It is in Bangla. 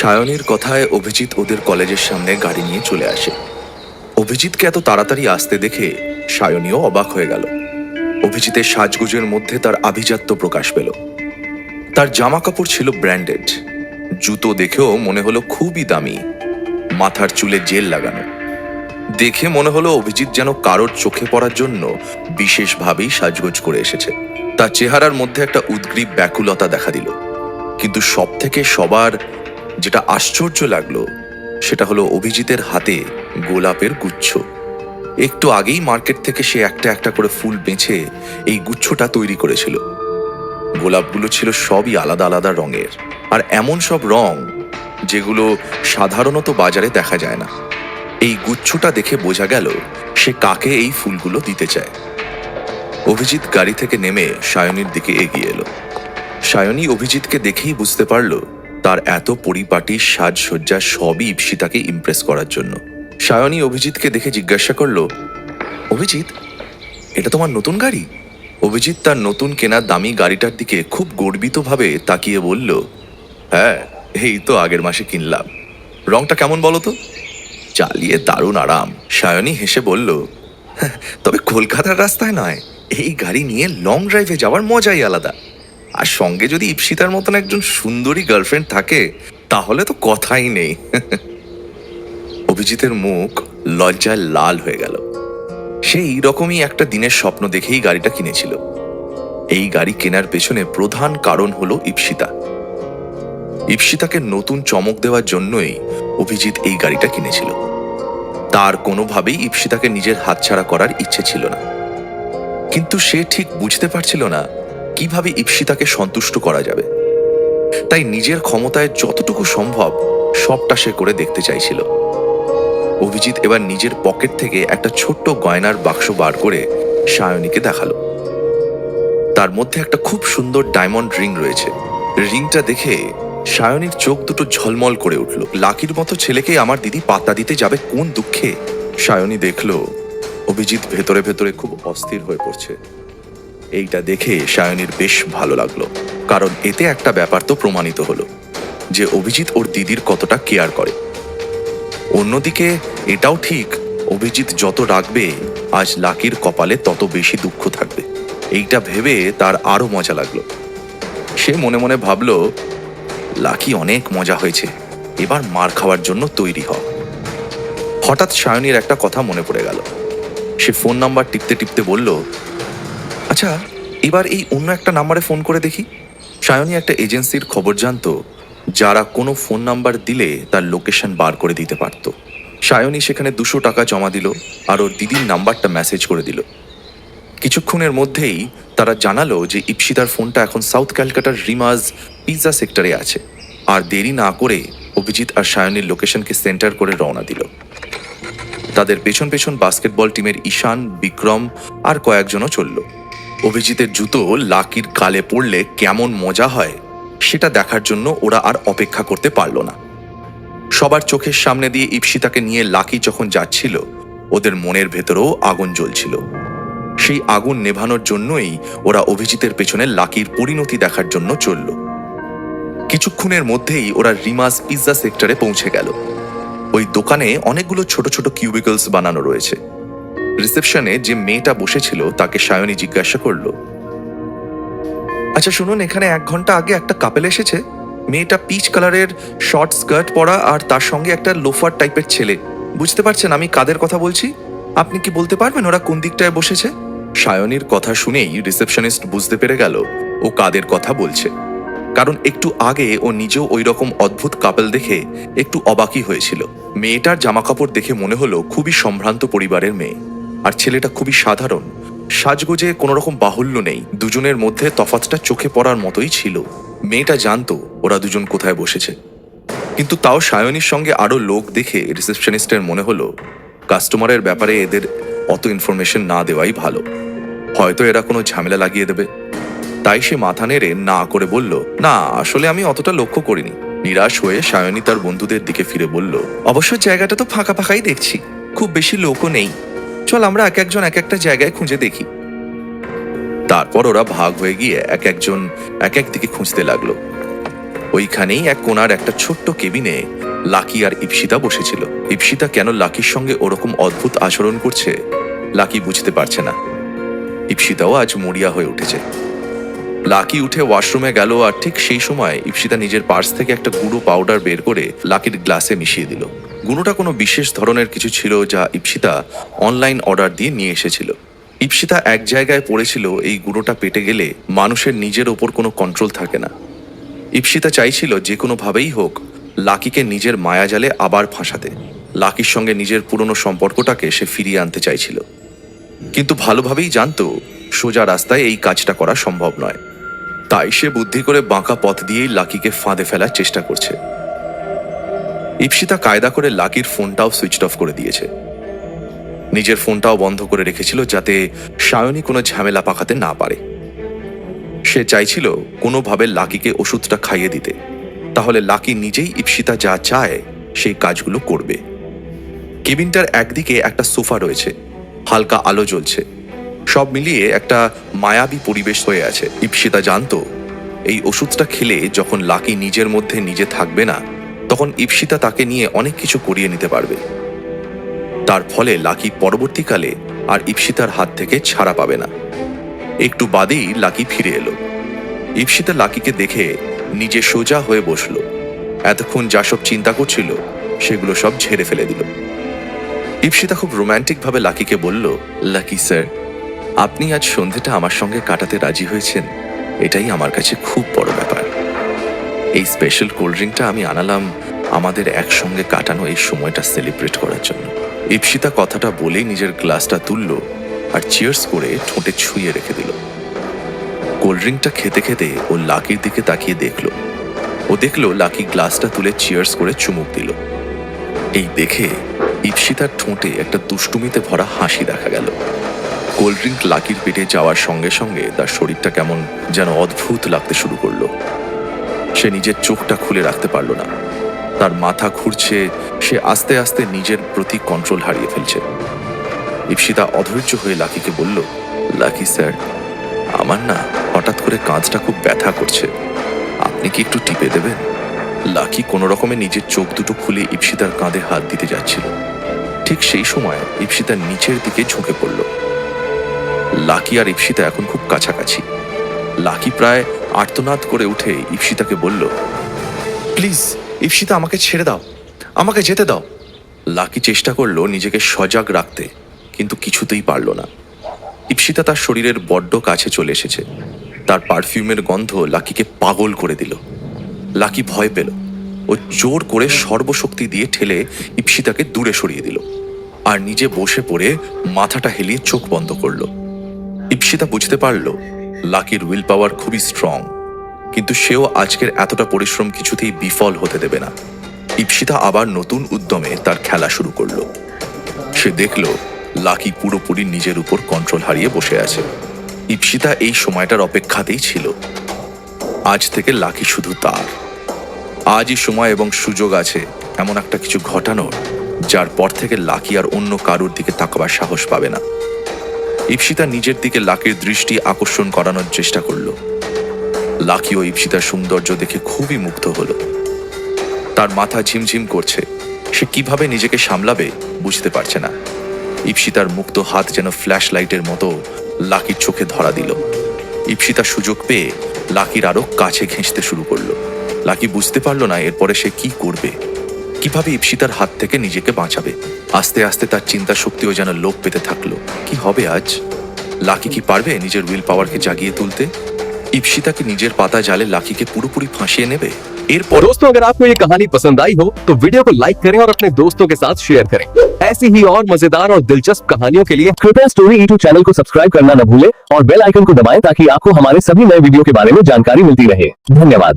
সায়নীর কথায় অভিজিৎ ওদের কলেজের সামনে গাড়ি নিয়ে চলে আসে। অভিজিৎকে এত তাড়াতাড়ি আসতে দেখে সায়নীও অবাক হয়ে গেল। অভিজিতের সাজগোজের মধ্যে তার আভিজাত্য প্রকাশ পেল। তার জামা কাপড় ছিল ব্র্যান্ডেড, জুতো দেখেও মনে হলো খুবই দামি, মাথার চুলে জেল লাগানো। দেখে মনে হলো অভিজিৎ যেন কারোর চোখে পড়ার জন্য বিশেষভাবেই সাজগোজ করে এসেছে। তার চেহারার মধ্যে একটা উদ্গ্রীব ব্যাকুলতা দেখা দিল। কিন্তু সব থেকে সবার যেটা আশ্চর্য লাগলো সেটা হলো অভিজিতের হাতে গোলাপের গুচ্ছ। একটু আগেই মার্কেট থেকে সে একটা একটা করে ফুল বেছে এই গুচ্ছটা তৈরি করেছিল। গোলাপগুলো ছিল সবই আলাদা আলাদা রঙের, আর এমন সব রং যেগুলো সাধারণত বাজারে দেখা যায় না। এই গুচ্ছটা দেখে বোঝা গেল সে কাকে এই ফুলগুলো দিতে চায়। অভিজিৎ গাড়ি থেকে নেমে সায়নীর দিকে এগিয়ে এলো। সায়নী অভিজিৎকে দেখেই বুঝতে পারল তার এত পরিপাটি সাজসজ্জা সবই ইপ্সিতাকে ইমপ্রেস করার জন্য। সায়নী অভিজিৎকে দেখে জিজ্ঞাসা করল, অভিজিৎ, এটা তোমার নতুন গাড়ি? অভিজিৎ তার নতুন কেনা দামি গাড়িটার দিকে খুব গর্বিতভাবে তাকিয়ে বলল, হ্যাঁ, এই তো আগের মাসে কিনলাম। রংটা কেমন বলো তো? চালিয়ে দারুণ আরাম। সায়নী হেসে বলল, তবে কলকাতার রাস্তায় নয়, এই গাড়ি নিয়ে লং ড্রাইভে যাওয়ার মজাই আলাদা। আর সঙ্গে যদি ইপ্সিতার মতন একজন সুন্দরী গার্লফ্রেন্ড থাকে তাহলে তো কথাই নেই। অভিজিতের মুখ লজ্জায় লাল হয়ে গেল। সে এই রকমই একটা দিনের স্বপ্ন দেখেই গাড়িটা কিনেছিল। এই গাড়ি কেনার পেছনে প্রধান কারণ হলো ইপ্সিতা। ইপ্সিতাকে নতুন চমক দেওয়ার জন্যই অভিজিৎ এই গাড়িটা কিনেছিল। তার কোনোভাবেই ইপ্সিতাকে নিজের হাতছাড়া করার ইচ্ছে ছিল না। কিন্তু সে ঠিক বুঝতে পারছিল না কিভাবে ইপ্সিতাকে সন্তুষ্ট করা যাবে। তাই নিজের ক্ষমতায় যতটুকু সম্ভব সবটা সে করে দেখতে চাইছিল। অভিজিৎ এবার নিজের পকেট থেকে একটা ছোট্ট গয়নার বাক্স বার করে সায়নীকে দেখালো। তার মধ্যে একটা খুব সুন্দর ডায়মন্ড রিং রয়েছে। রিংটা দেখে সায়নীর চোখ দুটো ঝলমল করে উঠল। লাকির মতো ছেলেকে আমার দিদি পাত্তা দিতে যাবে কোন দুঃখে? সায়নী দেখল অভিজিৎ ভেতরে ভেতরে খুব অস্থির হয়ে পড়ছে। এইটা দেখে সায়নীর বেশ ভালো লাগলো, কারণ এতে একটা ব্যাপার তো প্রমাণিত হলো যে অভিজিৎ ওর দিদির কতটা কেয়ার করে। অন্যদিকে এটাও ঠিক, অভিজিৎ যত রাখবে আজ লাকির কপালে তত বেশি দুঃখ থাকবে। এইটা ভেবে তার আরো মজা লাগলো। সে মনে মনে ভাবল, লাকি অনেক মজা হয়েছে, এবার মার খাওয়ার জন্য তৈরি হ। হঠাৎ সায়নীর একটা কথা মনে পড়ে গেল। সে ফোন নাম্বার টিপতে টিপতে বলল, আচ্ছা, এবার এই অন্য একটা নাম্বারে ফোন করে দেখি। সায়নী একটা এজেন্সির খবর জানতো যারা কোনো ফোন নাম্বার দিলে তার লোকেশন বার করে দিতে পারত। সায়নী সেখানে 200 টাকা জমা দিল আর ওর দিদির নাম্বারটা মেসেজ করে দিল। কিছুক্ষণের মধ্যেই তারা জানালো যে ইপ্সিতার ফোনটা এখন সাউথ ক্যালকাটার রিমাজ পিৎজা সেক্টরে আছে। আর দেরি না করে অভিজিৎ আর সায়নীর লোকেশনকে সেন্টার করে রওনা দিল। তাদের পেছন পেছন বাস্কেটবল টিমের ঈশান, বিক্রম আর কয়েকজনও চলল। অভিজিতের জুতো লাকির গালে পড়লে কেমন মজা হয় সেটা দেখার জন্য ওরা আর অপেক্ষা করতে পারল না। সবার চোখের সামনে দিয়ে ইপ্সিতাকে নিয়ে লাকি যখন যাচ্ছিল, ওদের মনের ভেতরেও আগুন জ্বলছিল। সেই আগুন নেভানোর জন্যই ওরা অভিজিতের পেছনে লাকির পরিণতি দেখার জন্য চলল। কিছুক্ষণের মধ্যেই ওরা রিমাস পিৎজা সেক্টরে পৌঁছে গেল। ওই দোকানে অনেকগুলো ছোট ছোট কিউবিকলস বানানো রয়েছে। রিসেপশনে যে মেয়েটা বসেছিল তাকে সায়নী জিজ্ঞাসা করলো, আচ্ছা শুনুন, এখানে 1 ঘন্টা আগে একটা কাপেল এসেছে। মেয়েটা পিচ কালারের শর্ট স্কার্ট পরা আর তার সঙ্গে একটা লোফার টাইপের ছেলে। বুঝতে পারছেন আমি কাদের কথা বলছি? আপনি কি বলতে পারবেন ওরা কোন দিকটায় বসেছে? সায়নীর কথা শুনেই রিসেপশনিস্ট বুঝতে পেরে গেল ও কাদের কথা বলছে, কারণ একটু আগে ও নিজেও ওই রকম অদ্ভুত কাপেল দেখে একটু অবাকই হয়েছিল। মেয়েটার জামাকাপড় দেখে মনে হলো খুবই সম্ভ্রান্ত পরিবারের মেয়ে, আর ছেলেটা খুবই সাধারণ। সাজগোজে কোনো রকম বাহুল্য নেই। দুজনের মধ্যে তফাৎটা চোখে পড়ার মতোই ছিল। মেয়েটা জানতো ওরা দুজন কোথায় বসেছে, কিন্তু তাও সায়নীর সঙ্গে আরো লোক দেখে রিসেপশনিস্টের মনে হলো কাস্টমারের ব্যাপারে এদের অত ইনফরমেশন না দেওয়াই ভালো, হয়তো এরা কোনো ঝামেলা লাগিয়ে দেবে। তাই সে মাথা নেড়ে না করে বলল, না আসলে আমি অতটা লক্ষ্য করিনি। নিরাশ হয়ে সায়নী তার বন্ধুদের দিকে ফিরে বলল, অবশ্য জায়গাটা তো ফাঁকা ফাঁকাই দেখছি, খুব বেশি লোকও নেই। চল আমরা এক একজন এক একটা জায়গায় খুঁজে দেখি। তারপর ওরা ভাগ হয়ে গিয়ে এক একজন এক এক দিকে খুঁজতে লাগলো। ওইখানেই এক কোণার একটা ছোট্ট কেবিনে লাকি আর ইপসিতা বসেছিল। ইপসিতা কেন লাকির সঙ্গে ওরকম অদ্ভুত আচরণ করছে লাকি বুঝতে পারছে না। ইপসিতাও আজ মরিয়া হয়ে উঠেছে। লাকি উঠে ওয়াশরুমে গেল, আর ঠিক সেই সময় ইপসিতা নিজের পার্স থেকে একটা গুঁড়ো পাউডার বের করে লাকির গ্লাসে মিশিয়ে দিল। গুঁড়োটা কোনো বিশেষ ধরনের কিছু ছিল যা ইপসিতা অনলাইন অর্ডার দিয়ে নিয়ে এসেছিল। ইপসিতা এক জায়গায় পড়েছিল এই গুঁড়োটা পেটে গেলে মানুষের নিজের ওপর কোনো কন্ট্রোল থাকে না। ইপসিতা চাইছিল যে কোনোভাবেই হোক লাকিকে নিজের মায়াজালে আবার ফাঁসাতে। লাকির সঙ্গে নিজের পুরনো সম্পর্কটাকে সে ফিরিয়ে আনতে চাইছিল, কিন্তু ভালোভাবেই জানতো সোজা রাস্তায় এই কাজটা করা সম্ভব নয়। তাই সে বুদ্ধি করে বাঁকা পথ দিয়েই লাকিকে ফাঁদে ফেলার চেষ্টা করছে। ইপসিতা কায়দা করে লাকির ফোনটাও সুইচ অফ করে দিয়েছে। নিজের ফোনটাও বন্ধ করে রেখেছিল যাতে সায়নী কোনো ঝামেলা পাকাতে না পারে। সে চাইছিল কোনোভাবে লাকিকে ওষুধটা খাইয়ে দিতে, তাহলে লাকি নিজেই ইপসিতা যা চায় সেই কাজগুলো করবে। কেবিনটার একদিকে একটা সোফা রয়েছে, হালকা আলো জ্বলছে, সব মিলিয়ে একটা মায়াবী পরিবেশ হয়ে আছে। ইপসিতা জানতো এই ওষুধটা খেলে যখন লাকি নিজের মধ্যে নিজে থাকবে না, তখন ইপসিতা তাকে নিয়ে অনেক কিছু করিয়ে নিতে পারবে। তার ফলে লাকি পরবর্তীকালে আর ইপসিতার হাত থেকে ছাড়া পাবে না। একটু বাদেই লাকি ফিরে এলো। ইপসিতা লাকিকে দেখে নিজে সোজা হয়ে বসলো। এতক্ষণ যা সব চিন্তা করছিল সেগুলো সব ঝেড়ে ফেলে দিল। ইপসিতা খুব রোম্যান্টিকভাবে লাকিকে বলল, লাকি স্যার, আপনি আজ সন্ধেটা আমার সঙ্গে কাটাতে রাজি হয়েছেন, এটাই আমার কাছে খুব বড় ব্যাপার। এই স্পেশাল কোল্ড ড্রিঙ্কটা আমি আনালাম আমাদের একসঙ্গে কাটানো এই সময়টা সেলিব্রেট করার জন্য। ইপসিতা কথাটা বলেই নিজের গ্লাসটা তুলল আর চিয়ার্স করে ঠোঁটে ছুঁয়ে রেখে দিল। কোল্ড ড্রিঙ্কটা খেতে খেতে ও লাকির দিকে তাকিয়ে দেখল। ও দেখল লাকি গ্লাসটা তুলে চিয়ার্স করে চুমুক দিল। এই দেখে ইপসিতার ঠোঁটে একটা দুষ্টুমিতে ভরা হাসি দেখা গেল। কোল্ড ড্রিঙ্ক লাকির পেটে যাওয়ার সঙ্গে সঙ্গে তার শরীরটা কেমন যেন অদ্ভুত লাগতে শুরু করলো। সে নিজের চোখটা খুলে রাখতে পারল না। তার মাথা ঘুরছে, সে আস্তে আস্তে নিজের প্রতি কন্ট্রোল হারিয়ে ফেলছে। ইপসিতা অধৈর্য হয়ে লাকিকে বলল, লাকি স্যার, আমার না হঠাৎ করে কাঁধটা খুব ব্যথা করছে, আপনি কি একটু টিপে দেবেন? লাকি কোনো রকমে নিজের চোখ দুটো খুলে ইপসিতার কাঁধে হাত দিতে যাচ্ছিল। ঠিক সেই সময় ইপসিতা নিচের দিকে ঝুঁকে পড়ল। লাকি আর ইপসিতা এখন খুব কাছাকাছি। লাকি প্রায় আর্তনাদ করে উঠে ইপসিতাকে বলল, প্লিজ ইপসিতা, আমাকে ছেড়ে দাও, আমাকে যেতে দাও। লাকি চেষ্টা করলো নিজেকে সজাগ রাখতে, কিন্তু কিছুতেই পারল না। ইপসিতা তার শরীরের বড্ড কাছে চলে এসেছে। তার পারফিউমের গন্ধ লাকিকে পাগল করে দিল। লাকি ভয় পেল। ও জোর করে সর্বশক্তি দিয়ে ঠেলে ইপসিতাকে দূরে সরিয়ে দিল আর নিজে বসে পড়ে মাথাটা হেলিয়ে চোখ বন্ধ করল। ইপসিতা বুঝতে পারল লাকির উইল পাওয়ার খুবই স্ট্রং, কিন্তু সেও আজকের এতটা পরিশ্রম কিছুতেই বিফল হতে দেবে না। ইপসিতা আবার নতুন উদ্যমে তার খেলা শুরু করল। সে দেখল লাকি পুরোপুরি নিজের উপর কন্ট্রোল হারিয়ে বসে আছে। ইপসিতা এই সময়টার অপেক্ষাতেই ছিল। আজ থেকে লাকি শুধু তার। আজই সময় এবং সুযোগ আছে এমন একটা কিছু ঘটানোর, যার পর থেকে লাকি আর অন্য কারোর দিকে তাকাবার সাহস পাবে না। ইপসিতা নিজের দিকে লাকির দৃষ্টি আকর্ষণ করানোর চেষ্টা করল। লাকি ও ইপসিতার সৌন্দর্য দেখে খুবই মুগ্ধ হলো। তার মাথা ঝিমঝিম করছে। সে কিভাবে নিজেকে সামলাবে বুঝতে পারছে না। ইপসিতার মুক্ত হাত যেন ফ্ল্যাশ লাইটের মতো লাকির চোখে ধরা দিল। ইপসিতা সুযোগ পেয়ে লাকির আরো কাছে ঘেঁষতে শুরু করলো। লাকি বুঝতে পারলো না এরপরে সে কি করবে, কিভাবে ইপসিতার হাত থেকে নিজেকে বাঁচাবে। আস্তে আস্তে তার চিন্তা শক্তিও যেন লোপ পেতে থাকলো। কি হবে আজ? লাকি কি পারবে নিজের উইল পাওয়ারকে জাগিয়ে তুলতে? ইপসিতা কি নিজের পাতা জালে লাকিকে পুরোপুরি ফাঁসিয়ে নেবে? এরপর दोस्तों, अगर आपको ये कहानी पसंद आई हो तो वीडियो को लाइक करें और अपने दोस्तों के साथ शेयर करें। ऐसी ही और मजेदार और दिलचस्प कहानियों के लिए कृपया स्टोरी E2 चैनल को सब्सक्राइब करना न भूलें और बेल आइकन को दबाएं ताकि आपको हमारे सभी नए वीडियो के बारे में जानकारी मिलती रहे। धन्यवाद।